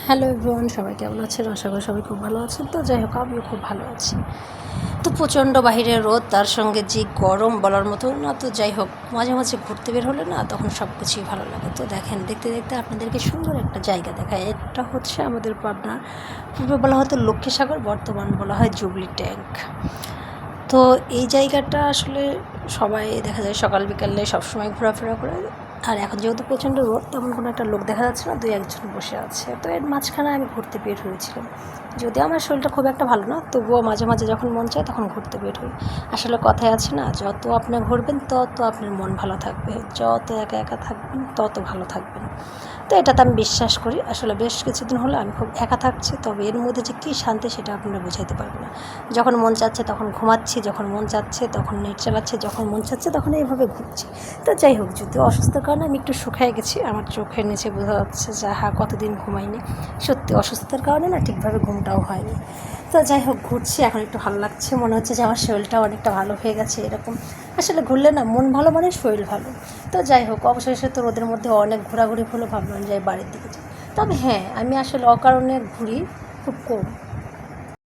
Hello everyone, সবাই কেমন আছেন? আশা করি সবাই খুব ভালো আছেন। তো যাই হোক, আমিও খুব ভালো আছি। তো প্রচণ্ড বাহিরে রোদ, তার সঙ্গে যে গরম বলার মতো না। তো যাই হোক, মাঝে মাঝে ঘুরতে বের হলে না তখন সব কিছুই ভালো লাগে। তো দেখেন, দেখতে দেখতে আপনাদেরকে সুন্দর একটা জায়গা দেখায়। এটা হচ্ছে আমাদের পাবনা, পূর্বে বলা হতো লক্ষ্মীসাগর, বর্তমান বলা হয় জুবলি ট্যাঙ্ক। তো এই জায়গাটা আসলে সবাই দেখা যায় সকাল বিকালে সবসময় ঘোরাফেরা করে। আর এখন যেহেতু প্রচণ্ড রোদ, তেমন কোনো একটা লোক দেখা যাচ্ছে না, দুই একজন বসে আছে। তো এর মাঝখানে আমি ঘুরতে বের হয়েছিলাম। যদিও আমার শরীরটা খুব একটা ভালো না, তবুও মাঝে মাঝে যখন মন চায় তখন ঘুরতে বের হই। আসলে কথায় আছে না, যত আপনি ঘুরবেন তত আপনার মন ভালো থাকবে, যত একা একা থাকবেন তত ভালো থাকবেন। তো এটাতে আমি বিশ্বাস করি। আসলে বেশ কিছুদিন হলো আমি খুব একা থাকছি, তবে এর মধ্যে যে কী শান্তি সেটা আপনারা বোঝাইতে পারবে না। যখন মন চাচ্ছে তখন ঘুমাচ্ছি, যখন মন চাচ্ছে তখন নেট চালাচ্ছি, যখন মন চাচ্ছে তখন এইভাবে ঘুরছি। তো যাই হোক, যদিও অসুস্থতার কারণে আমি একটু শুকিয়ে গেছি, আমার চোখের নিচে বোঝা যাচ্ছে যে কতদিন ঘুমাইনি। সত্যি অসুস্থতার কারণে না ঠিকভাবে ঘুমটাও হয়নি। তো যাই হোক, ঘুরছি, এখন একটু ভালো লাগছে, মনে হচ্ছে যে আমার শরীরটাও অনেকটা ভালো হয়ে গেছে। এরকম আসলে ঘুরলে না মন ভালো মানে শরীর ভালো। তো যাই হোক, অবশেষে তো রোদের মধ্যে অনেক ঘোরাঘুরি হলো, ভাবলাম যে বাড়ির দিকে যাই। তবে হ্যাঁ, আমি আসলে অকারণে ঘুরি খুব কম।